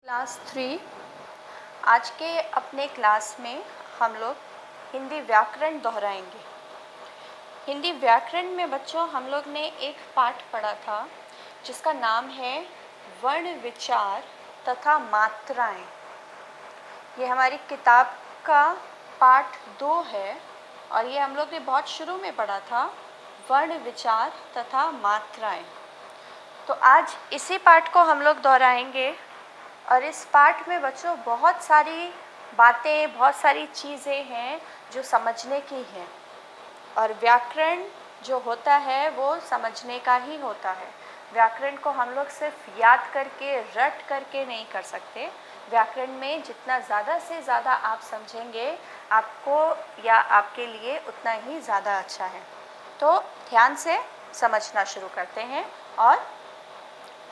Class 3। आज के अपने क्लास में हम लोग हिंदी व्याकरण दोहराएंगे। हिंदी व्याकरण में बच्चों हम लोग ने एक पाठ पढ़ा था जिसका नाम है वर्ण विचार तथा मात्राएं। ये हमारी किताब का पाठ 2 है और ये हम लोग ने बहुत शुरू में पढ़ा था, वर्ण विचार तथा मात्राएं। तो आज इसी पाठ को हम लोग दोहराएंगे और इस पाठ में बच्चों बहुत सारी बातें, बहुत सारी चीज़ें हैं जो समझने की हैं। और व्याकरण जो होता है वो समझने का ही होता है। व्याकरण को हम लोग सिर्फ याद करके, रट करके नहीं कर सकते। व्याकरण में जितना ज़्यादा से ज़्यादा आप समझेंगे, आपको या आपके लिए उतना ही ज़्यादा अच्छा है। तो ध्यान से समझना शुरू करते हैं और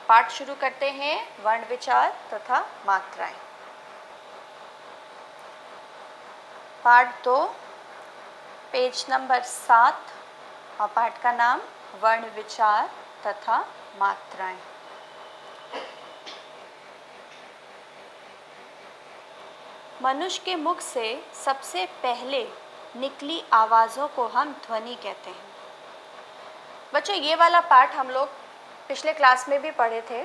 पाठ शुरू करते हैं, वर्ण विचार तथा मात्राएं। पाठ 2, पेज नंबर 7 और पाठ का नाम वर्ण विचार तथा मात्राएं। मनुष्य के मुख से सबसे पहले निकली आवाज़ों को हम ध्वनि कहते हैं। बच्चों ये वाला पाठ हम लोग पिछले क्लास में भी पढ़े थे,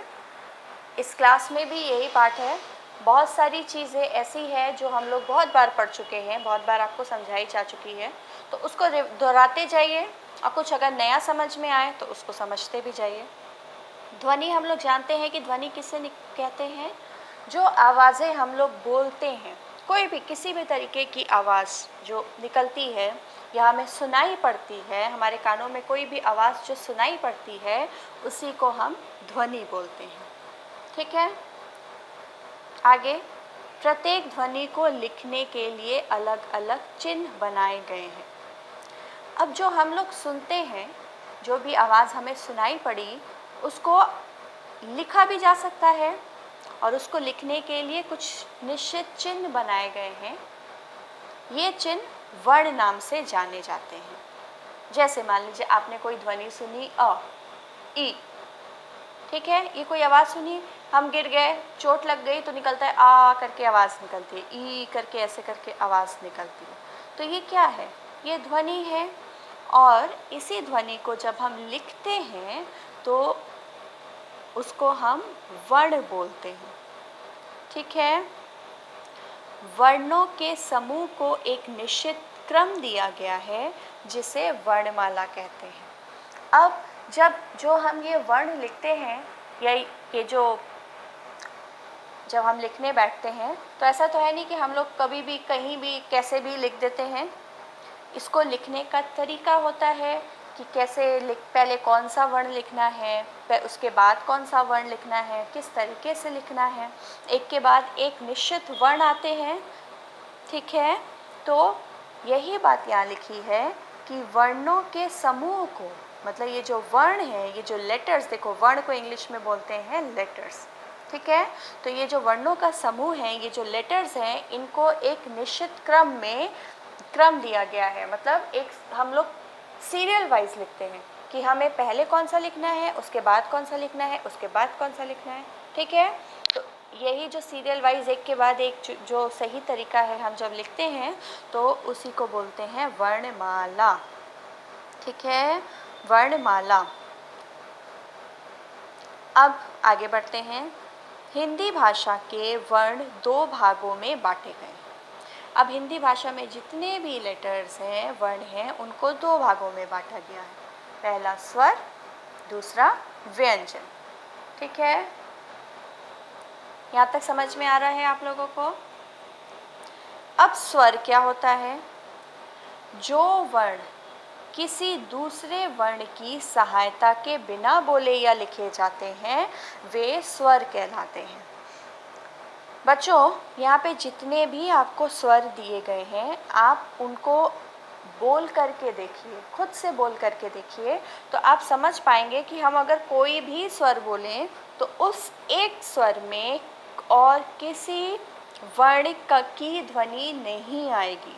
इस क्लास में भी यही पाठ है। बहुत सारी चीज़ें ऐसी हैं जो हम लोग बहुत बार पढ़ चुके हैं, बहुत बार आपको समझाई जा चुकी है, तो उसको दोहराते जाइए और कुछ अगर नया समझ में आए तो उसको समझते भी जाइए। ध्वनि हम लोग जानते हैं कि ध्वनि किसे कहते हैं? जो आवाज़ें हम लोग बोलते हैं, कोई भी किसी भी तरीके की आवाज़ जो निकलती है या हमें सुनाई पड़ती है, हमारे कानों में कोई भी आवाज़ जो सुनाई पड़ती है उसी को हम ध्वनि बोलते हैं। ठीक है, आगे प्रत्येक ध्वनि को लिखने के लिए अलग अलग चिन्ह बनाए गए हैं। अब जो हम लोग सुनते हैं, जो भी आवाज़ हमें सुनाई पड़ी, उसको लिखा भी जा सकता है और उसको लिखने के लिए कुछ निश्चित चिन्ह बनाए गए हैं। ये चिन्ह वर्ण नाम से जाने जाते हैं। जैसे मान लीजिए आपने कोई ध्वनि सुनी अ, ई, ठीक है, ये कोई आवाज़ सुनी, हम गिर गए, चोट लग गई तो निकलता है आ करके आवाज़ निकलती है, ई करके ऐसे करके आवाज़ निकलती है। तो ये क्या है? ये ध्वनि है। और इसी ध्वनि को जब हम लिखते हैं तो उसको हम वर्ण बोलते हैं। ठीक है, वर्णों के समूह को एक निश्चित क्रम दिया गया है जिसे वर्णमाला कहते हैं। अब जो हम ये वर्ण लिखते हैं या ये जब हम लिखने बैठते हैं तो ऐसा तो है नहीं कि हम लोग कभी भी कहीं भी कैसे भी लिख देते हैं। इसको लिखने का तरीका होता है कि कैसे पहले कौन सा वर्ण लिखना है, उसके बाद कौन सा वर्ण लिखना है, किस तरीके से लिखना है। एक के बाद एक निश्चित वर्ण आते हैं। ठीक है, तो यही बात यहाँ लिखी है कि वर्णों के समूह को, मतलब ये जो वर्ण है, ये जो लेटर्स, देखो वर्ण को इंग्लिश में बोलते हैं लेटर्स। ठीक है, तो ये जो वर्णों का समूह है, ये जो लेटर्स हैं, इनको एक निश्चित क्रम दिया गया है। मतलब एक हम लोग सीरियल वाइज लिखते हैं कि हमें पहले कौन सा लिखना है, उसके बाद कौन सा लिखना है, उसके बाद कौन सा लिखना है। ठीक है, तो यही जो सीरियल वाइज एक के बाद एक जो सही तरीका है हम जब लिखते हैं तो उसी को बोलते हैं वर्णमाला। ठीक है, वर्णमाला। अब आगे बढ़ते हैं। हिंदी भाषा के वर्ण 2 भागों में बांटे गए। अब हिंदी भाषा में जितने भी लेटर्स हैं, वर्ण हैं, उनको 2 भागों में बांटा गया है। पहला स्वर, दूसरा व्यंजन। ठीक है, यहाँ तक समझ में आ रहा है आप लोगों को? अब स्वर क्या होता है? जो वर्ण किसी दूसरे वर्ण की सहायता के बिना बोले या लिखे जाते हैं वे स्वर कहलाते हैं। बच्चों यहाँ पे जितने भी आपको स्वर दिए गए हैं, आप उनको बोल करके देखिए, खुद से बोल करके देखिए, तो आप समझ पाएंगे कि हम अगर कोई भी स्वर बोलें तो उस एक स्वर में और किसी वर्ण की ध्वनि नहीं आएगी।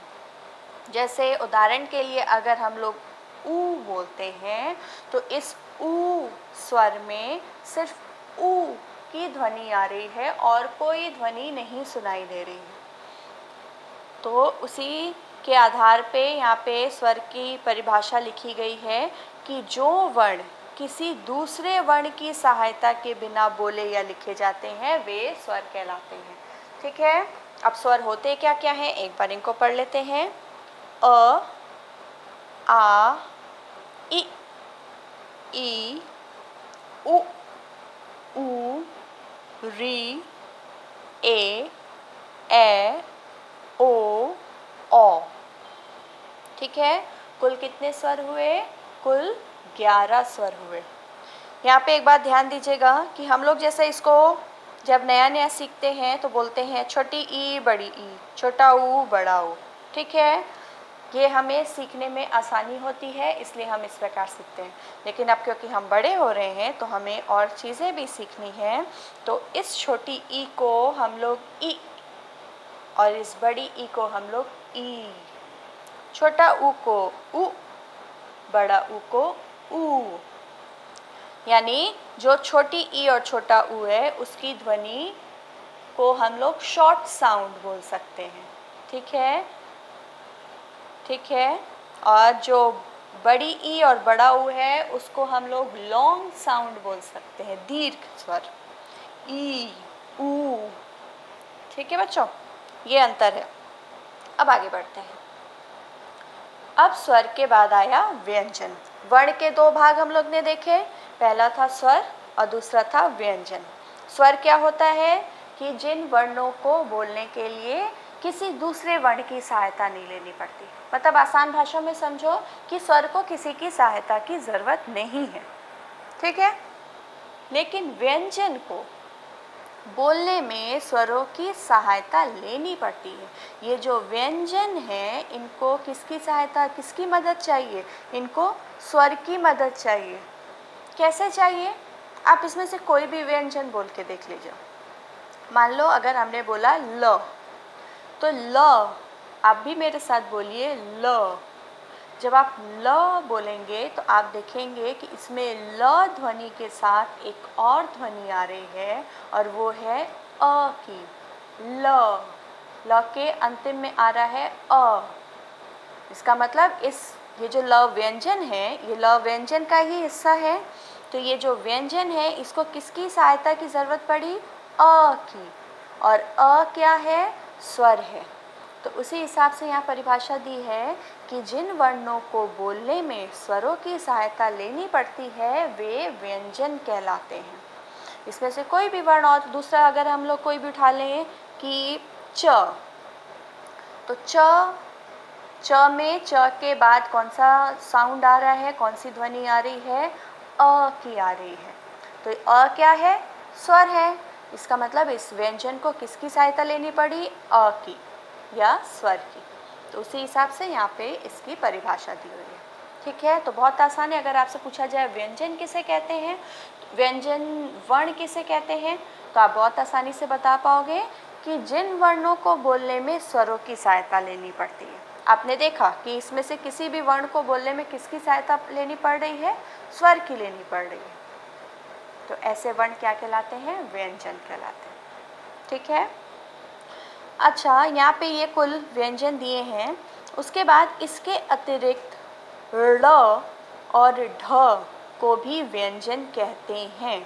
जैसे उदाहरण के लिए अगर हम लोग ऊ बोलते हैं तो इस ऊ स्वर में सिर्फ ऊ की ध्वनि आ रही है और कोई ध्वनि नहीं सुनाई दे रही है। तो उसी के आधार पे यहाँ पे स्वर की परिभाषा लिखी गई है कि जो वर्ण किसी दूसरे वर्ण की सहायता के बिना बोले या लिखे जाते हैं वे स्वर कहलाते हैं। ठीक है, अब स्वर होते क्या क्या हैं एक बार इनको पढ़ लेते हैं। अ, आ, इ, ई, उ, ऊ, री, ए, ओ, औ। ठीक है, कुल कितने स्वर हुए? कुल 11 स्वर हुए। यहाँ पे एक बात ध्यान दीजिएगा कि हम लोग जैसे इसको जब नया नया सीखते हैं तो बोलते हैं छोटी ई बड़ी ई, छोटा ऊ बड़ा ऊ। ठीक है, ये हमें सीखने में आसानी होती है इसलिए हम इस प्रकार सीखते हैं। लेकिन अब क्योंकि हम बड़े हो रहे हैं तो हमें और चीज़ें भी सीखनी हैं, तो इस छोटी ई को हम लोग ई और इस बड़ी ई को हम लोग ई, छोटा ऊ को उ, बड़ा ऊ को ऊ। यानी जो छोटी ई और छोटा ऊ है उसकी ध्वनि को हम लोग शॉर्ट साउंड बोल सकते हैं। ठीक है, ठीक है, और जो बड़ी ई और बड़ा ऊ है उसको हम लोग लॉन्ग साउंड बोल सकते हैं, दीर्घ स्वर, ई, ऊ। ठीक है बच्चों, ये अंतर है। अब आगे बढ़ते हैं। अब स्वर के बाद आया व्यंजन। वर्ण के दो भाग हम लोग ने देखे, पहला था स्वर और दूसरा था व्यंजन। स्वर क्या होता है कि जिन वर्णों को बोलने के लिए किसी दूसरे वर्ण की सहायता नहीं लेनी पड़ती। मतलब आसान भाषा में समझो कि स्वर को किसी की सहायता की ज़रूरत नहीं है। ठीक है, लेकिन व्यंजन को बोलने में स्वरों की सहायता लेनी पड़ती है। ये जो व्यंजन है इनको किसकी सहायता, किसकी मदद चाहिए? इनको स्वर की मदद चाहिए। कैसे चाहिए? आप इसमें से कोई भी व्यंजन बोल के देख लीजिए। मान लो अगर हमने बोला ल, तो ल, आप भी मेरे साथ बोलिए ल। जब आप ल बोलेंगे तो आप देखेंगे कि इसमें ल ध्वनि के साथ एक और ध्वनि आ रही है और वो है अ की। ल, ल के अंतिम में आ रहा है अ। इसका मतलब ये जो ल व्यंजन है ये ल व्यंजन का ही हिस्सा है। तो ये जो व्यंजन है इसको किसकी सहायता की ज़रूरत पड़ी? अ की। और अ क्या है? स्वर है। तो उसी हिसाब से यहाँ परिभाषा दी है कि जिन वर्णों को बोलने में स्वरों की सहायता लेनी पड़ती है वे व्यंजन कहलाते हैं। इसमें से कोई भी वर्ण, और दूसरा अगर हम लोग कोई भी उठा लें कि च, तो च में च के बाद कौन सा साउंड आ रहा है, कौन सी ध्वनि आ रही है? अ की आ रही है। तो अ क्या है? स्वर है। इसका मतलब इस व्यंजन को किसकी सहायता लेनी पड़ी? अ की या स्वर की। तो उसी हिसाब से यहाँ पे इसकी परिभाषा दी हुई है। ठीक है, तो बहुत आसान है। अगर आपसे पूछा जाए व्यंजन किसे कहते हैं, व्यंजन वर्ण किसे कहते हैं, तो आप बहुत आसानी से बता पाओगे कि जिन वर्णों को बोलने में स्वरों की सहायता लेनी पड़ती है। आपने देखा कि इसमें से किसी भी वर्ण को बोलने में किसकी सहायता लेनी पड़ रही है? स्वर की लेनी पड़ रही है। तो ऐसे वर्ण क्या कहलाते हैं? व्यंजन कहलाते हैं। ठीक है, अच्छा, यहाँ पे ये कुल व्यंजन दिए हैं। उसके बाद इसके अतिरिक्त ड़ और ढ को भी व्यंजन कहते हैं।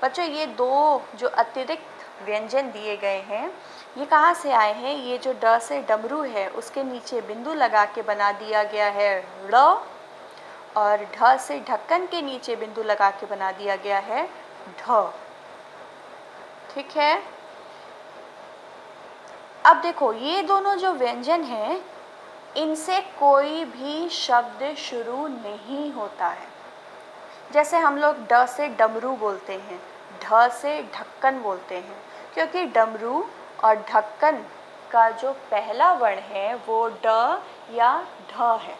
बच्चों, ये दो जो अतिरिक्त व्यंजन दिए गए हैं ये कहाँ से आए हैं? ये जो ड से डमरू है उसके नीचे बिंदु लगा के बना दिया गया है ड़, और ढ से ढक्कन के नीचे बिंदु लगा के बना दिया गया है ढ। ठीक है, अब देखो ये दोनों जो व्यंजन हैं इनसे कोई भी शब्द शुरू नहीं होता है। जैसे हम लोग ड से डमरू बोलते हैं, ढ से ढक्कन बोलते हैं, क्योंकि डमरू और ढक्कन का जो पहला वर्ण है वो ड या ढ है।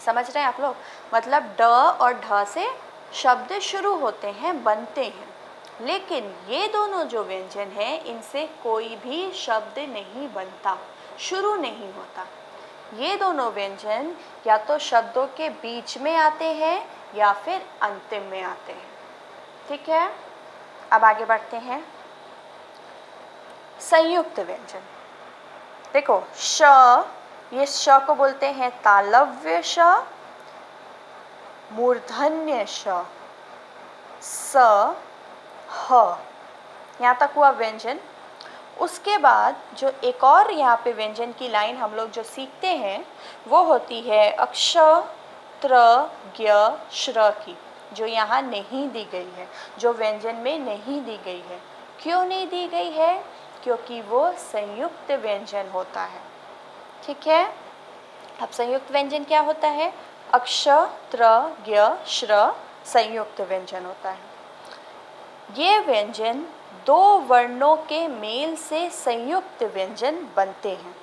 समझ रहे हैं आप लोग? मतलब ड और ढ से शब्द शुरू होते हैं, बनते हैं। लेकिन ये दोनों जो व्यंजन हैं इनसे कोई भी शब्द नहीं बनता, शुरू नहीं होता। ये दोनों व्यंजन या तो शब्दों के बीच में आते हैं या फिर अंतिम में आते हैं। ठीक है, अब आगे बढ़ते हैं। संयुक्त व्यंजन, देखो श, ये श को बोलते हैं तालव्य श, मूर्धन्य श, स, ह, यहाँ तक हुआ व्यंजन। उसके बाद जो एक और यहाँ पे व्यंजन की लाइन हम लोग जो सीखते हैं वो होती है अक्ष, त्र, ज्ञ, श्र की, जो यहाँ नहीं दी गई है, जो व्यंजन में नहीं दी गई है। क्यों नहीं दी गई है? क्योंकि वो संयुक्त व्यंजन होता है। ठीक है, अब संयुक्त व्यंजन क्या होता है? अक्ष, त्र, ज्ञ, श्र संयुक्त व्यंजन होता है। ये व्यंजन दो वर्णों के मेल से संयुक्त व्यंजन बनते हैं।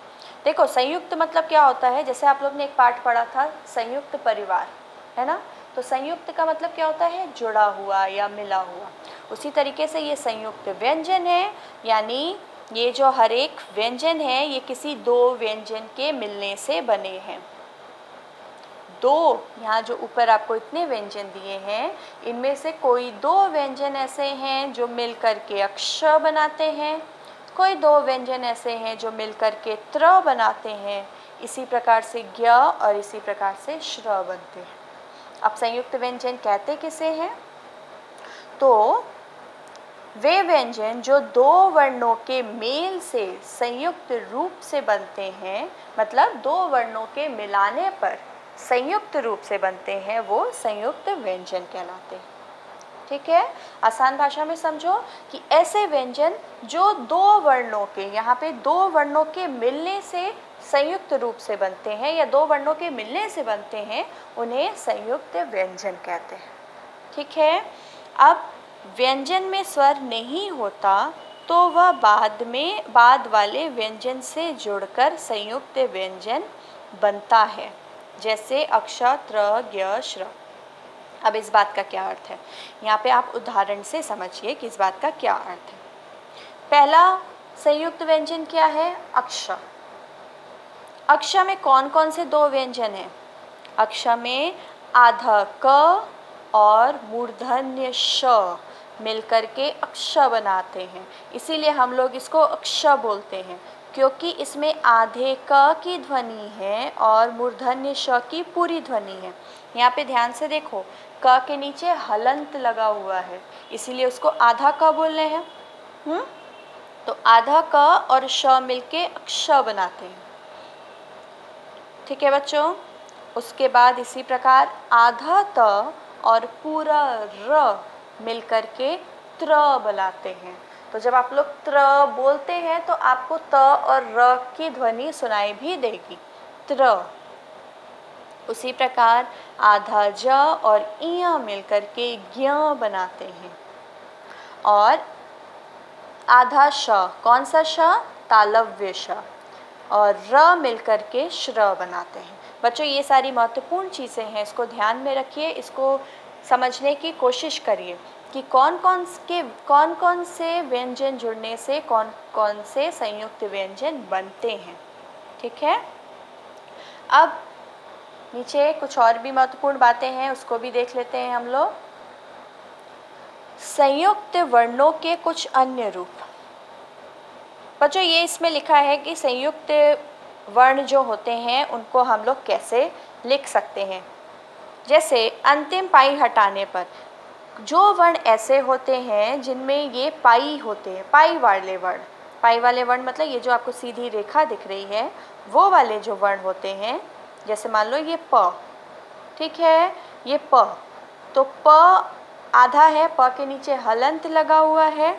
देखो संयुक्त मतलब क्या होता है, जैसे आप लोग ने एक पाठ पढ़ा था संयुक्त परिवार, है ना? तो संयुक्त का मतलब क्या होता है? जुड़ा हुआ या मिला हुआ। उसी तरीके से ये संयुक्त व्यंजन है, यानी ये जो हर एक व्यंजन है ये किसी दो व्यंजन के मिलने से बने हैं। दो, यहाँ जो ऊपर आपको इतने व्यंजन दिए हैं इनमें से कोई दो व्यंजन ऐसे हैं जो मिलकर के अक्ष बनाते हैं, कोई दो व्यंजन ऐसे हैं जो मिलकर के त्र बनाते हैं, इसी प्रकार से ज्ञ और इसी प्रकार से श्र बनते हैं। अब संयुक्त व्यंजन कहते किसे हैं? तो वे व्यंजन जो दो वर्णों के मेल से संयुक्त रूप से बनते हैं, मतलब दो वर्णों के मिलाने पर संयुक्त रूप से बनते हैं, वो संयुक्त व्यंजन कहलाते हैं। ठीक है, आसान भाषा में समझो कि ऐसे व्यंजन जो दो वर्णों के, यहाँ पे दो वर्णों के मिलने से संयुक्त रूप से बनते हैं या दो वर्णों के मिलने से बनते हैं, उन्हें संयुक्त व्यंजन कहते हैं। ठीक है, अब व्यंजन में स्वर नहीं होता तो वह बाद वाले व्यंजन से जुड़कर संयुक्त व्यंजन बनता है, जैसे अक्ष, त्र, ज्ञ, श्र। अब इस बात का क्या अर्थ है? यहाँ पे आप उदाहरण से समझिए कि इस बात का क्या अर्थ है। पहला संयुक्त व्यंजन क्या है? अक्ष। अक्ष में कौन कौन से दो व्यंजन हैं? अक्ष में आधा क और मूर्धन्य श मिलकर के अक्ष बनाते हैं, इसीलिए हम लोग इसको अक्ष बोलते हैं, क्योंकि इसमें आधे क की ध्वनि है और मूर्धन्य श की पूरी ध्वनि है। यहाँ पे ध्यान से देखो, क के नीचे हलंत लगा हुआ है, इसीलिए उसको आधा क बोल रहे हैं। तो आधा क और श मिलके अक्ष बनाते हैं। ठीक है बच्चों, उसके बाद इसी प्रकार आधा त और पूरा र मिलकर के त्र बनाते हैं। तो जब आप लोग त्र बोलते हैं तो आपको त और र की ध्वनि सुनाई भी देगी, त्र। उसी प्रकार आधा ज और इया मिलकर के ज्ञ बनाते हैं, और आधा श, कौन सा श? तालव्य श, और र मिलकर के श्र बनाते हैं। बच्चों ये सारी महत्वपूर्ण चीज़ें हैं, इसको ध्यान में रखिए, इसको समझने की कोशिश करिए कि कौन कौन से व्यंजन जुड़ने से कौन कौन से संयुक्त व्यंजन बनते हैं। ठीक है, अब नीचे कुछ और भी महत्वपूर्ण बातें हैं, उसको भी देख लेते हैं हम लोग। संयुक्त वर्णों के कुछ अन्य रूप। बच्चों ये इसमें लिखा है कि संयुक्त वर्ण जो होते हैं उनको हम लोग कैसे लिख सकते हैं। जैसे अंतिम पाई हटाने पर जो वर्ण ऐसे होते हैं जिनमें ये पाई होते हैं, पाई वाले वर्ण मतलब ये जो आपको सीधी रेखा दिख रही है वो वाले जो वर्ण होते हैं, जैसे मान लो ये प, ठीक है, ये प, तो प आधा है, प के नीचे हलंत लगा हुआ है।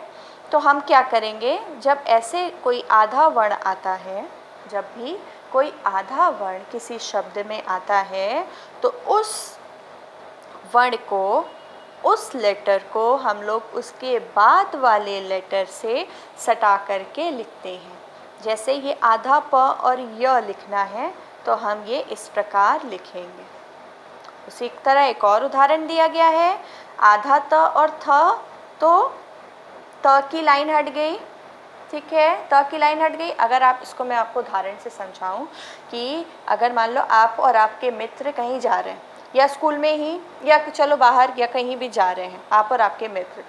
तो हम क्या करेंगे, जब ऐसे कोई आधा वर्ण आता है, जब भी कोई आधा वर्ण किसी शब्द में आता है तो उस वर्ण को, उस लेटर को हम लोग उसके बाद वाले लेटर से सटा करके लिखते हैं। जैसे ये आधा प और य लिखना है तो हम ये इस प्रकार लिखेंगे। उसी तरह एक और उदाहरण दिया गया है, आधा त और थ, तो त की लाइन हट गई। ठीक है, त की लाइन हट गई। अगर आप इसको, मैं आपको उदाहरण से समझाऊं कि अगर मान लो आप और आपके मित्र कहीं जा रहे हैं, या स्कूल में ही, या चलो बाहर या कहीं भी जा रहे हैं, आप और आपके मित्र,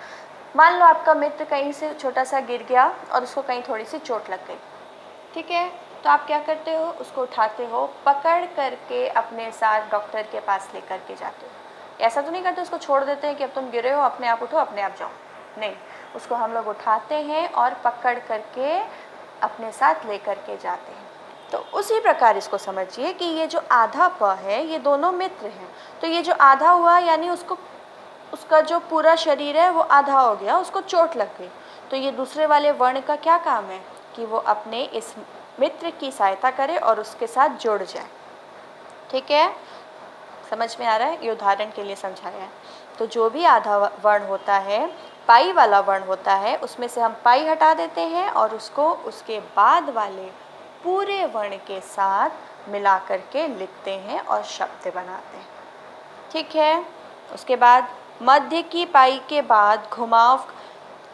मान लो आपका मित्र कहीं से छोटा सा गिर गया और उसको कहीं थोड़ी सी चोट लग गई, ठीक है, तो आप क्या करते हो, उसको उठाते हो, पकड़ करके अपने साथ डॉक्टर के पास लेकर के जाते हो। ऐसा तो नहीं करते उसको छोड़ देते हैं कि अब तुम गिरे हो, अपने आप उठो अपने आप जाओ, नहीं, उसको हम लोग उठाते हैं और पकड़ करके अपने साथ लेकर के जाते हैं। तो उसी प्रकार इसको समझिए कि ये जो आधा प है ये दोनों मित्र हैं। तो ये जो आधा हुआ यानी उसका जो पूरा शरीर है वो आधा हो गया, उसको चोट लग गई। तो ये दूसरे वाले वर्ण का क्या काम है कि वो अपने इस मित्र की सहायता करे और उसके साथ जुड़ जाए। ठीक है, समझ में आ रहा है? ये उदाहरण के लिए समझाया है। तो जो भी आधा वर्ण होता है, पाई वाला वर्ण होता है, उसमें से हम पाई हटा देते हैं और उसको उसके बाद वाले पूरे वर्ण के साथ मिला करके लिखते हैं और शब्द बनाते हैं। ठीक है, उसके बाद मध्य की पाई के बाद घुमाव।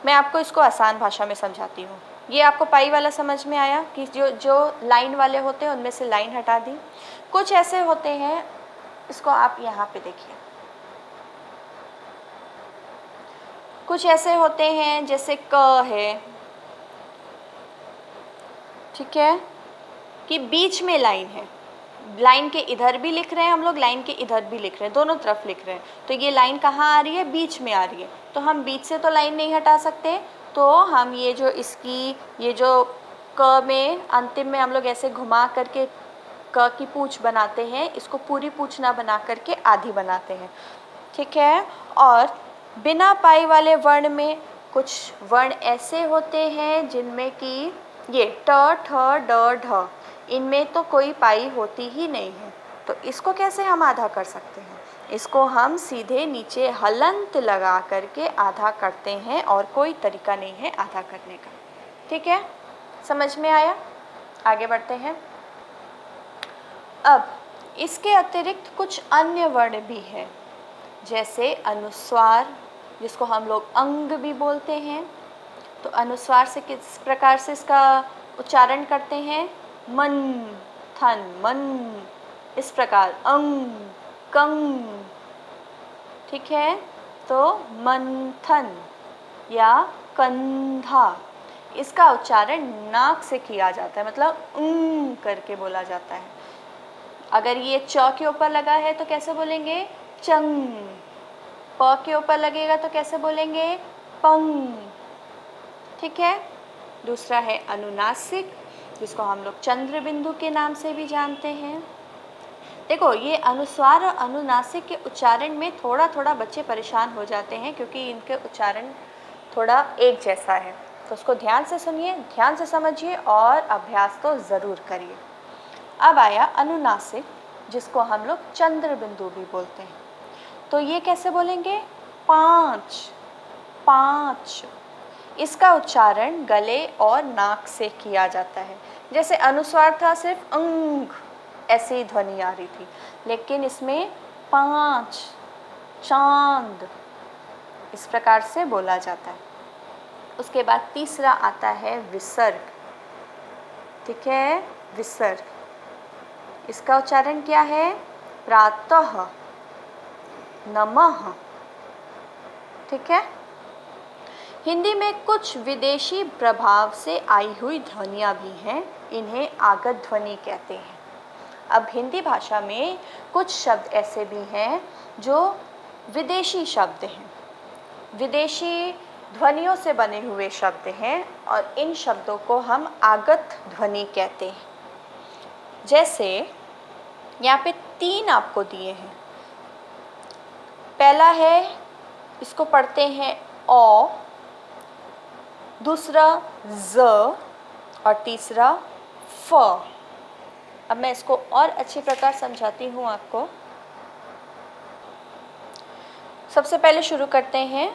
मैं आपको इसको आसान भाषा में समझाती हूँ। ये आपको पाई वाला समझ में आया कि जो लाइन वाले होते हैं उनमें से लाइन हटा दी। कुछ ऐसे होते हैं, इसको आप यहाँ पे देखिए, कुछ ऐसे होते हैं जैसे क है, ठीक है, कि बीच में लाइन है, लाइन के इधर भी लिख रहे हैं हम लोग, लाइन के इधर भी लिख रहे हैं, दोनों तरफ लिख रहे हैं। तो ये लाइन कहाँ आ रही है? बीच में आ रही है। तो हम बीच से तो लाइन नहीं हटा सकते, तो हम ये जो क में अंतिम में हम लोग ऐसे घुमा करके क की पूँछ बनाते हैं, इसको पूरी पूँछ ना बना करके आधी बनाते हैं। ठीक है, और बिना पाई वाले वर्ण में कुछ वर्ण ऐसे होते हैं जिनमें कि ये ट ठ ड ढ, इनमें तो कोई पाई होती ही नहीं है। तो इसको कैसे हम आधा कर सकते हैं? इसको हम सीधे नीचे हलंत लगा करके आधा करते हैं और कोई तरीका नहीं है आधा करने का। ठीक है, समझ में आया? आगे बढ़ते हैं। अब इसके अतिरिक्त कुछ अन्य वर्ण भी हैं, जैसे अनुस्वार, जिसको हम लोग अंग भी बोलते हैं। तो अनुस्वार से किस प्रकार से इसका उच्चारण करते हैं? मन, थन, मन, इस प्रकार अंग, कंग। ठीक है, तो मंथन या कंधा, इसका उच्चारण नाक से किया जाता है, मतलब करके बोला जाता है। अगर ये च के ऊपर लगा है तो कैसे बोलेंगे? चंग। प के ऊपर लगेगा तो कैसे बोलेंगे? पंग। ठीक है, दूसरा है अनुनासिक, जिसको हम लोग चंद्र बिंदु के नाम से भी जानते हैं। देखो, ये अनुस्वार और अनुनासिक के उच्चारण में थोड़ा थोड़ा बच्चे परेशान हो जाते हैं, क्योंकि इनके उच्चारण थोड़ा एक जैसा है। तो उसको ध्यान से सुनिए, ध्यान से समझिए और अभ्यास तो ज़रूर करिए। अब आया अनुनासिक, जिसको हम लोग चंद्र बिंदु भी बोलते हैं। तो ये कैसे बोलेंगे? पाँच, पाँच। इसका उच्चारण गले और नाक से किया जाता है। जैसे अनुस्वार था सिर्फ अंग, ऐसी ध्वनि आ रही थी, लेकिन इसमें पाँच, चांद, इस प्रकार से बोला जाता है। उसके बाद तीसरा आता है विसर्ग। ठीक है, विसर्ग, इसका उच्चारण क्या है? प्रातः, नमः। ठीक है, हिंदी में कुछ विदेशी प्रभाव से आई हुई ध्वनियाँ भी हैं, इन्हें आगत ध्वनि कहते हैं। अब हिंदी भाषा में कुछ शब्द ऐसे भी हैं जो विदेशी शब्द हैं, विदेशी ध्वनियों से बने हुए शब्द हैं, और इन शब्दों को हम आगत ध्वनि कहते हैं। जैसे यहाँ पे 3 आपको दिए हैं। पहला है, इसको पढ़ते हैं औ, दूसरा ज और तीसरा फ। अब मैं इसको और अच्छी प्रकार समझाती हूँ आपको। सबसे पहले शुरू करते हैं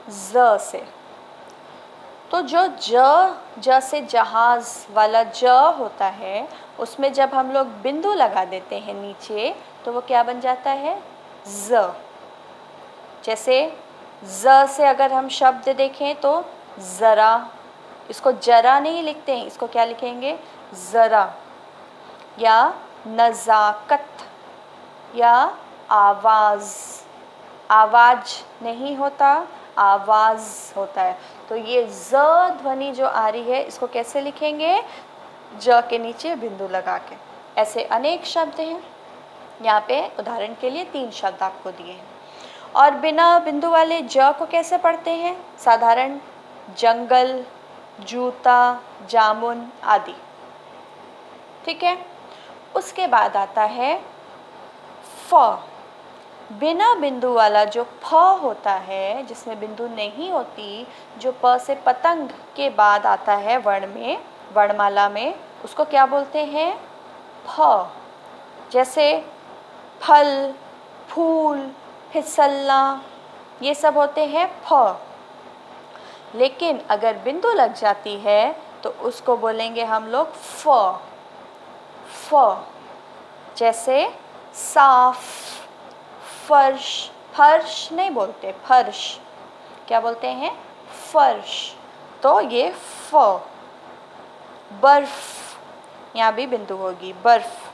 ज से। तो जो ज से जहाज वाला ज होता है, उसमें जब हम लोग बिंदु लगा देते हैं नीचे, तो वो क्या बन जाता है? ज। जैसे ज से अगर हम शब्द देखें तो ज़रा, इसको जरा नहीं लिखते हैं, इसको क्या लिखेंगे? ज़रा। या नज़ाकत, या आवाज़, आवाज़ नहीं होता, आवाज़ होता है। तो ये ज ध्वनि जो आ रही है इसको कैसे लिखेंगे? ज के नीचे बिंदु लगा के। ऐसे अनेक शब्द हैं, यहाँ पे उदाहरण के लिए 3 शब्द आपको दिए हैं। और बिना बिंदु वाले ज को कैसे पढ़ते हैं? साधारण जंगल, जूता, जामुन आदि। ठीक है। उसके बाद आता है फ। बिना बिंदु वाला जो फ होता है, जिसमें बिंदु नहीं होती, जो प से पतंग के बाद आता है वर्ण में, वर्णमाला में, उसको क्या बोलते हैं? फ। जैसे फल, फूल, फिसलना, ये सब होते हैं फ। लेकिन अगर बिंदु लग जाती है तो उसको बोलेंगे हम लोग फ। फ। जैसे साफ, फर्श, फर्श नहीं बोलते, फर्श, क्या बोलते हैं? फर्श। तो ये फ। बर्फ, यहाँ भी बिंदु होगी, बर्फ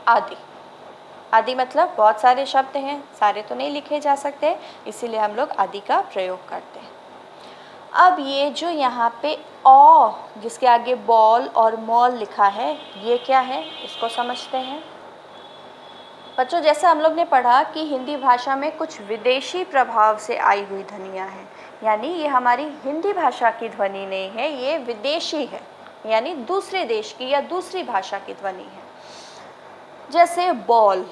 आदि। आदि मतलब बहुत सारे शब्द हैं, सारे तो नहीं लिखे जा सकते, इसीलिए हम लोग आदि का प्रयोग करते हैं। अब ये जो यहाँ पे औ जिसके आगे बॉल और मॉल लिखा है, ये क्या है? इसको समझते हैं। बच्चों, जैसे हम लोग ने पढ़ा कि हिंदी भाषा में कुछ विदेशी प्रभाव से आई हुई ध्वनियाँ हैं, यानी ये हमारी हिंदी भाषा की ध्वनि नहीं है, ये विदेशी है, यानी दूसरे देश की या दूसरी भाषा की ध्वनि है। जैसे बॉल,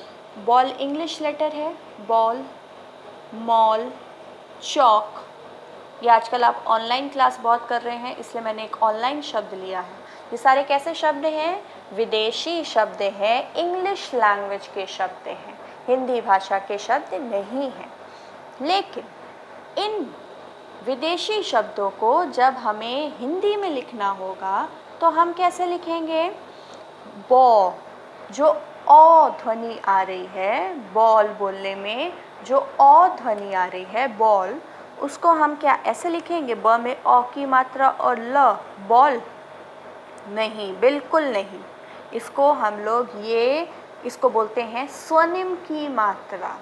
बॉल इंग्लिश लेटर है, बॉल, मॉल, चौक। ये आजकल आप ऑनलाइन क्लास बहुत कर रहे हैं, इसलिए मैंने एक ऑनलाइन शब्द लिया है। ये सारे कैसे शब्द हैं? विदेशी शब्द हैं, इंग्लिश लैंग्वेज के शब्द हैं, हिंदी भाषा के शब्द नहीं हैं। लेकिन इन विदेशी शब्दों को जब हमें हिंदी में लिखना होगा तो हम कैसे लिखेंगे? बॉ, जो औ ध्वनि आ रही है, बॉल बोलने में जो औ ध्वनि आ रही है, बॉल, उसको हम क्या ऐसे लिखेंगे? ब में औ की मात्रा और ल, बॉल? नहीं, बिल्कुल नहीं। इसको हम लोग इसको बोलते हैं स्वनिम की मात्रा।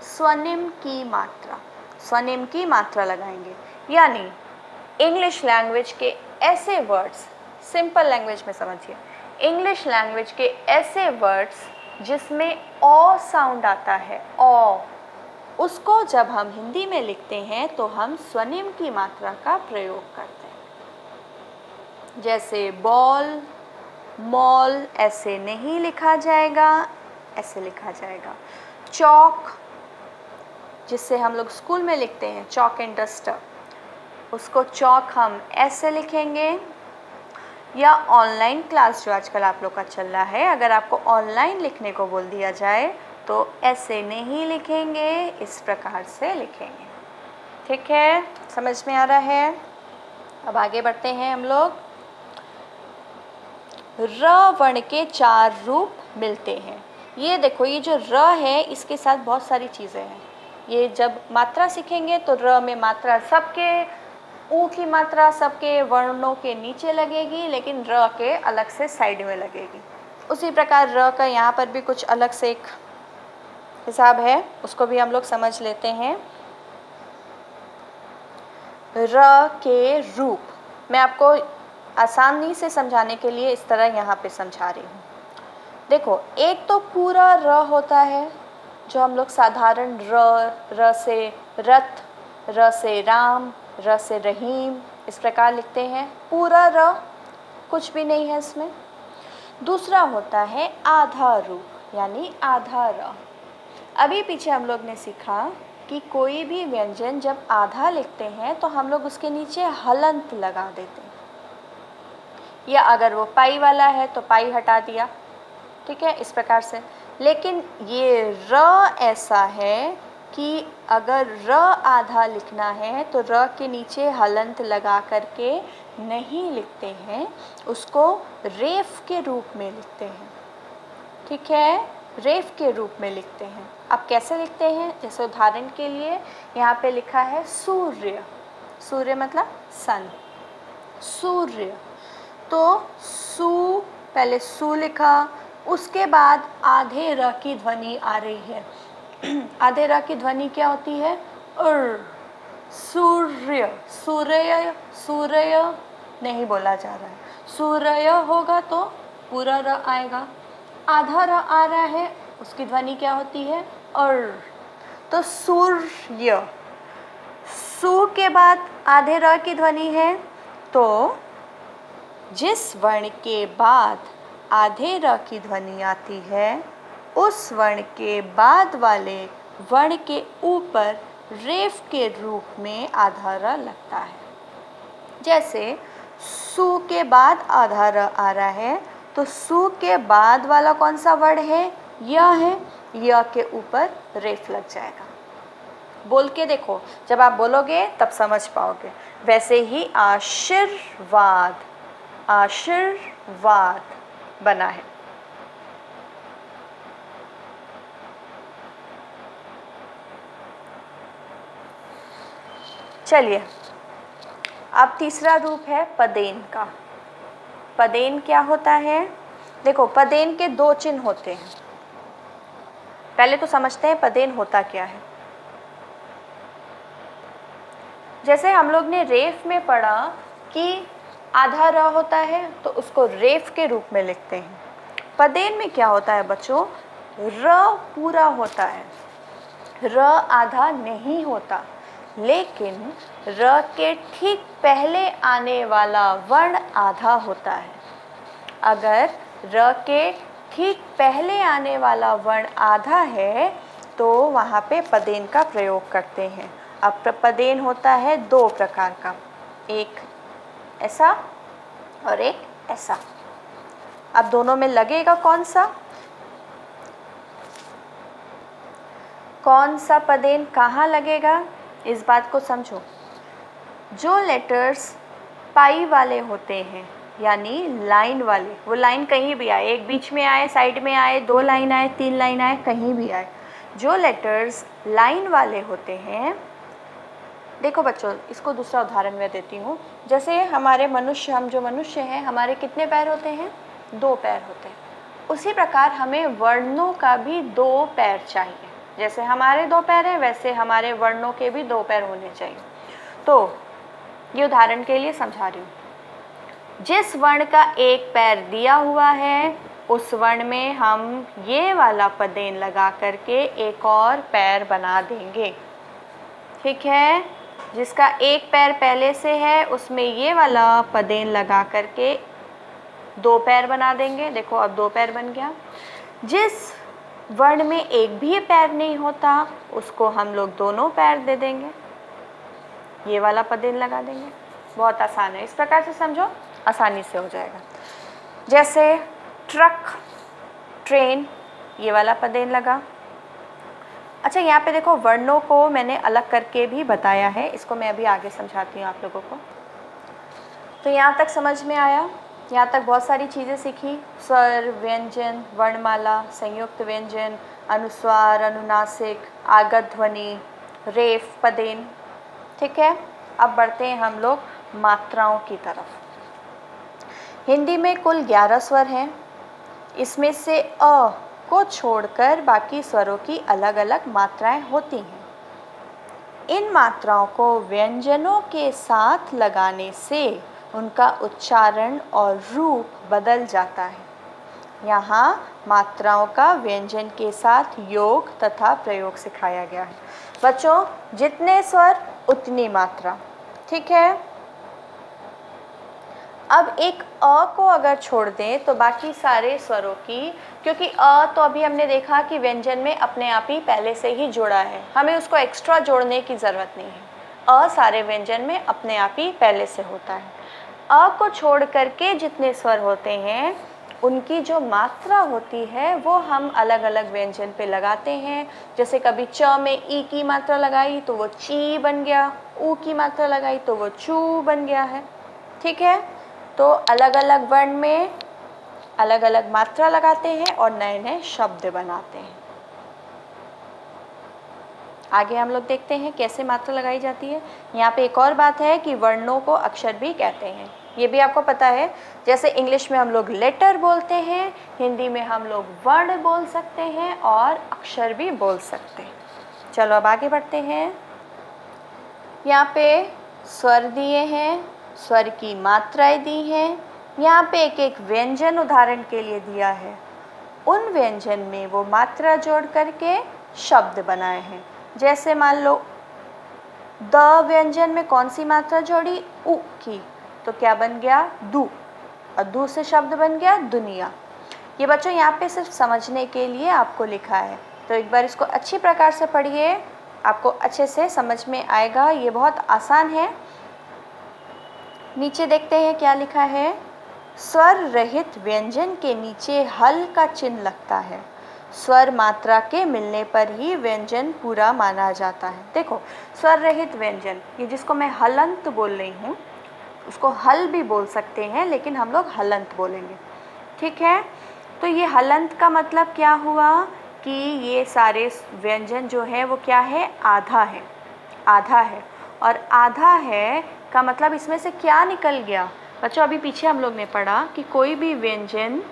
स्वनिम की मात्रा, स्वनिम की मात्रा लगाएंगे। यानी इंग्लिश लैंग्वेज के ऐसे वर्ड्स, सिंपल लैंग्वेज में समझिए, इंग्लिश लैंग्वेज के ऐसे वर्ड्स जिसमें ओ साउंड आता है, ओ, उसको जब हम हिंदी में लिखते हैं तो हम स्वनिम की मात्रा का प्रयोग करते हैं। जैसे बॉल, मॉल ऐसे नहीं लिखा जाएगा, ऐसे लिखा जाएगा। चौक, जिससे हम लोग स्कूल में लिखते हैं चौक एंड डस्टर, उसको चौक हम ऐसे लिखेंगे। या ऑनलाइन क्लास जो आजकल आप लोग का चल रहा है, अगर आपको ऑनलाइन लिखने को बोल दिया जाए तो ऐसे नहीं लिखेंगे, इस प्रकार से लिखेंगे। ठीक है, समझ में आ रहा है? अब आगे बढ़ते हैं हम लोग। र वर्ण के 4 रूप मिलते हैं। ये देखो, ये जो र है इसके साथ बहुत सारी चीज़ें हैं। ये जब मात्रा सीखेंगे तो र में मात्रा सबके, ऊ की मात्रा सबके वर्णों के नीचे लगेगी, लेकिन र के अलग से साइड में लगेगी। उसी प्रकार र का यहाँ पर भी कुछ अलग से एक हिसाब है, उसको भी हम लोग समझ लेते हैं। र के रूप मैं आपको आसानी से समझाने के लिए इस तरह यहाँ पे समझा रही हूँ। देखो, एक तो पूरा र होता है जो हम लोग साधारण र से रथ, र से राम, र से रहीम, इस प्रकार लिखते हैं। पूरा र, कुछ भी नहीं है इसमें। दूसरा होता है आधा रूप, यानी आधा र। अभी पीछे हम लोग ने सीखा कि कोई भी व्यंजन जब आधा लिखते हैं तो हम लोग उसके नीचे हलंत लगा देते हैं, या अगर वो पाई वाला है तो पाई हटा दिया। ठीक है, इस प्रकार से। लेकिन ये र ऐसा है कि अगर र आधा लिखना है तो र के नीचे हलंत लगा करके नहीं लिखते हैं, उसको रेफ के रूप में लिखते हैं। ठीक है, रेफ के रूप में लिखते हैं। अब कैसे लिखते हैं? जैसे उदाहरण के लिए यहाँ पे लिखा है सूर्य, सूर्य मतलब सन, सूर्य। तो सू, पहले सू लिखा, उसके बाद आधे र की ध्वनि आ रही है। आधे र की ध्वनि क्या होती है? उर, सूर्य, सूर्य, सूर्य नहीं बोला जा रहा है, सूर्य होगा तो पूरा र आएगा, आधा र आ रहा है, उसकी ध्वनि क्या होती है, और। तो सूर्य, सू के बाद आधे र की ध्वनि है, तो जिस वर्ण के बाद आधे र की ध्वनि आती है उस वर्ण के बाद वाले वर्ण के ऊपर रेफ के रूप में आधा र लगता है। जैसे सु के बाद आधा र आ रहा है, तो सु के बाद वाला कौन सा वर्ण है, य है, य के ऊपर रेफ लग जाएगा। बोल के देखो, जब आप बोलोगे तब समझ पाओगे। वैसे ही आशीर्वाद, आशीर्वाद बना है। चलिए, अब तीसरा रूप है पदेन का। पदेन क्या होता है? देखो, पदेन के दो चिन्ह होते हैं। पहले तो समझते हैं पदेन होता क्या है। जैसे हम लोग ने रेफ में पढ़ा कि आधा र होता है तो उसको रेफ के रूप में लिखते हैं। पदेन में क्या होता है बच्चों? र पूरा होता है, र आधा नहीं होता, लेकिन र के ठीक पहले आने वाला वर्ण आधा होता है। अगर र के ठीक पहले आने वाला वर्ण आधा है तो वहाँ पे पदेन का प्रयोग करते हैं। अब पदेन होता है दो प्रकार का, एक ऐसा और एक ऐसा। अब दोनों में लगेगा कौन सा? कौन सा पदेन कहाँ लगेगा, इस बात को समझो। जो लेटर्स पाई वाले होते हैं, यानी लाइन वाले, वो लाइन कहीं भी आए, एक बीच में आए, साइड में आए, दो लाइन आए, तीन लाइन आए, कहीं भी आए, जो लेटर्स लाइन वाले होते हैं। देखो बच्चों, इसको दूसरा उदाहरण मैं देती हूँ। जैसे हमारे मनुष्य, हम जो मनुष्य हैं, हमारे कितने पैर होते हैं? दो पैर होते हैं। उसी प्रकार हमें वर्णों का भी दो पैर चाहिए। जैसे हमारे दो पैर हैं, वैसे हमारे वर्णों के भी दो पैर होने चाहिए। तो ये उदाहरण के लिए समझा रही हूँ। जिस वर्ण का एक पैर दिया हुआ है, उस वर्ण में हम ये वाला पदेन लगा करके एक और पैर बना देंगे। ठीक है? जिसका एक पैर पहले से है, उसमें ये वाला पदेन लगा करके दो पैर बना देंगे। देखो, अब दो पैर बन गया। जिस वर्ण में एक भी पैर नहीं होता, उसको हम लोग दोनों पैर दे देंगे, ये वाला पदेन लगा देंगे। बहुत आसान है, इस प्रकार से समझो, आसानी से हो जाएगा। जैसे ट्रक, ट्रेन, ये वाला पदेन लगा। अच्छा, यहाँ पे देखो, वर्णों को मैंने अलग करके भी बताया है, इसको मैं अभी आगे समझाती हूँ आप लोगों को। तो यहाँ तक समझ में आया? यहाँ तक बहुत सारी चीज़ें सीखी। स्वर, व्यंजन, वर्णमाला, संयुक्त व्यंजन, अनुस्वार, अनुनासिक, आगत ध्वनि, रेफ, पदेन। ठीक है, अब बढ़ते हैं हम लोग मात्राओं की तरफ। हिंदी में कुल 11 स्वर हैं। इसमें से अ को छोड़कर बाकी स्वरों की अलग अलग मात्राएं होती हैं। इन मात्राओं को व्यंजनों के साथ लगाने से उनका उच्चारण और रूप बदल जाता है। यहाँ मात्राओं का व्यंजन के साथ योग तथा प्रयोग सिखाया गया है। बच्चों, जितने स्वर उतनी मात्रा। ठीक है? अब एक अ को अगर छोड़ दें तो बाकी सारे स्वरों की, क्योंकि अ तो अभी हमने देखा कि व्यंजन में अपने आप ही पहले से ही जोड़ा है, हमें उसको एक्स्ट्रा जोड़ने की ज़रूरत नहीं है। अ सारे व्यंजन में अपने आप ही पहले से होता है। अ को छोड़ करके जितने स्वर होते हैं, उनकी जो मात्रा होती है वो हम अलग अलग व्यंजन पे लगाते हैं। जैसे कभी च में ई की मात्रा लगाई तो वो ची बन गया, ऊ की मात्रा लगाई तो वो चू बन गया है। ठीक है? तो अलग अलग वर्ण में अलग अलग मात्रा लगाते हैं और नए नए शब्द बनाते हैं। आगे हम लोग देखते हैं कैसे मात्रा लगाई जाती है। यहाँ पे एक और बात है कि वर्णों को अक्षर भी कहते हैं, ये भी आपको पता है। जैसे इंग्लिश में हम लोग लेटर बोलते हैं, हिंदी में हम लोग वर्ण बोल सकते हैं और अक्षर भी बोल सकते हैं। चलो अब आगे बढ़ते हैं। यहाँ पे स्वर दिए हैं, स्वर की मात्राएं दी हैं, यहाँ पे एक एक व्यंजन उदाहरण के लिए दिया है। उन व्यंजन में वो मात्रा जोड़ करके शब्द बनाए हैं। जैसे मान लो द व्यंजन में कौन सी मात्रा जोड़ी, उ की, तो क्या बन गया, दू, और दू से शब्द बन गया दुनिया। ये बच्चों यहाँ पे सिर्फ समझने के लिए आपको लिखा है, तो एक बार इसको अच्छी प्रकार से पढ़िए, आपको अच्छे से समझ में आएगा। ये बहुत आसान है। नीचे देखते हैं क्या लिखा है। स्वर रहित व्यंजन के नीचे हल का चिन्ह लगता है। स्वर मात्रा के मिलने पर ही व्यंजन पूरा माना जाता है। देखो, स्वर रहित व्यंजन, ये जिसको मैं हलंत बोल रही हूँ, उसको हल भी बोल सकते हैं, लेकिन हम लोग हलंत बोलेंगे, ठीक है। तो ये हलंत का मतलब क्या हुआ कि ये सारे व्यंजन जो है वो क्या है, आधा है, आधा है। और आधा है का मतलब इसमें से क्या निकल गया बच्चों, अभी पीछे हम लोग ने पढ़ा कि कोई भी व्यंजन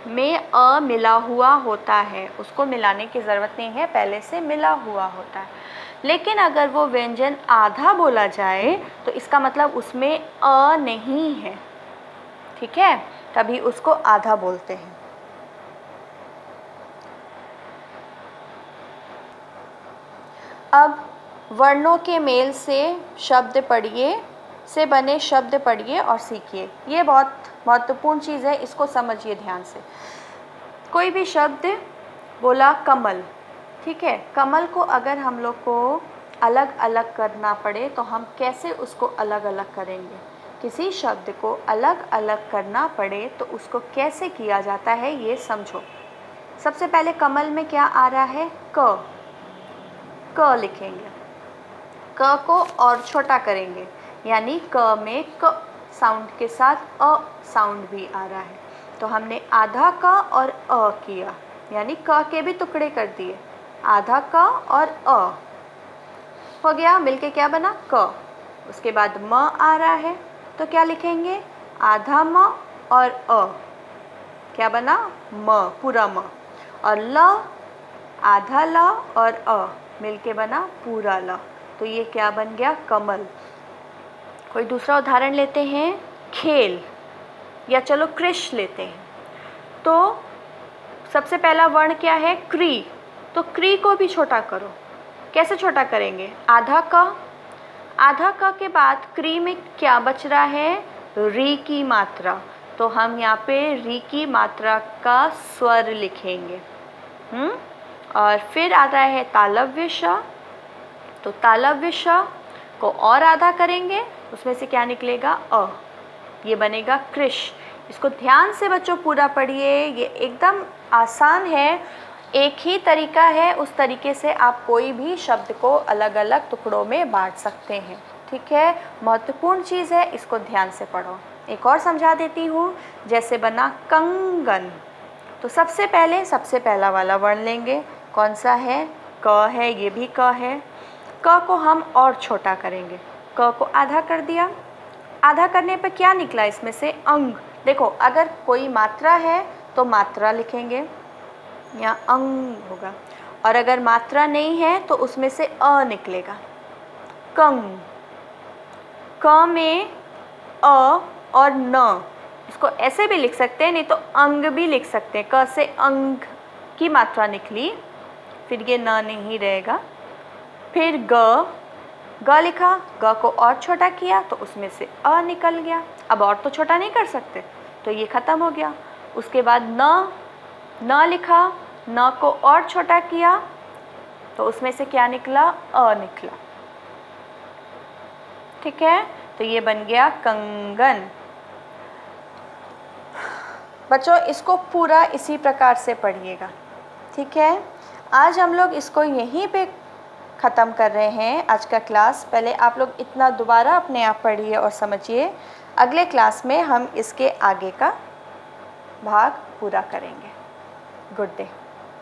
में अ मिला हुआ होता है, उसको मिलाने की ज़रूरत नहीं है, पहले से मिला हुआ होता है। लेकिन अगर वो व्यंजन आधा बोला जाए तो इसका मतलब उसमें अ नहीं है, ठीक है, तभी उसको आधा बोलते हैं। अब वर्णों के मेल से शब्द पढ़िए, से बने शब्द पढ़िए और सीखिए। ये बहुत महत्वपूर्ण चीज़ है, इसको समझिए ध्यान से। कोई भी शब्द बोला कमल, ठीक है, कमल को अगर हम लोग को अलग अलग करना पड़े तो हम कैसे उसको अलग अलग करेंगे। किसी शब्द को अलग अलग करना पड़े तो उसको कैसे किया जाता है ये समझो। सबसे पहले कमल में क्या आ रहा है, क लिखेंगे, क को और छोटा करेंगे, यानी क में क साउंड के साथ अ साउंड भी आ रहा है। तो हमने आधा क और अ किया, यानी क के भी टुकड़े कर दिए, आधा क और अ हो गया, मिलके क्या बना, क। उसके बाद म आ रहा है, तो क्या लिखेंगे, आधा म और अ, क्या बना, म, पूरा म। और ल, आधा ल और अ मिलके बना पूरा ल, तो ये क्या बन गया, कमल। कोई दूसरा उदाहरण लेते हैं, खेल, या चलो कृष लेते हैं। तो सबसे पहला वर्ण क्या है, क्री, तो क्री को भी छोटा करो। कैसे छोटा करेंगे, आधा क, आधा क के बाद क्री में क्या बच रहा है, री की मात्रा, तो हम यहाँ पे री की मात्रा का स्वर लिखेंगे। और फिर आता है तालव्य श, तो तालव्य श को और आधा करेंगे, उसमें से क्या निकलेगा, अ, ये बनेगा कृष। इसको ध्यान से बच्चों पूरा पढ़िए, ये एकदम आसान है, एक ही तरीका है, उस तरीके से आप कोई भी शब्द को अलग अलग टुकड़ों में बांट सकते हैं, ठीक है। महत्वपूर्ण चीज़ है, इसको ध्यान से पढ़ो। एक और समझा देती हूँ, जैसे बना कंगन, तो सबसे पहले सबसे पहला वाला वर्ण लेंगे, कौन सा है, क है, ये भी क है। क को हम और छोटा करेंगे, क को आधा कर दिया, आधा करने पर क्या निकला, इसमें से अंग। देखो, अगर कोई मात्रा है तो मात्रा लिखेंगे, यहाँ अंग होगा, और अगर मात्रा नहीं है तो उसमें से अ निकलेगा, कंग। क में अ और न, इसको ऐसे भी लिख सकते हैं, नहीं तो अंग भी लिख सकते हैं, क से अंग की मात्रा निकली, फिर ये न नहीं रहेगा। फिर ग लिखा, ग को और छोटा किया तो उसमें से अ निकल गया, अब और तो छोटा नहीं कर सकते, तो ये ख़त्म हो गया। उसके बाद न लिखा, न को और छोटा किया तो उसमें से क्या निकला, अ निकला, ठीक है। तो ये बन गया कंगन। बच्चों, इसको पूरा इसी प्रकार से पढ़िएगा, ठीक है। आज हम लोग इसको यहीं पे ख़त्म कर रहे हैं, आज का क्लास। पहले आप लोग इतना दोबारा अपने आप पढ़िए और समझिए, अगले क्लास में हम इसके आगे का भाग पूरा करेंगे। Good day.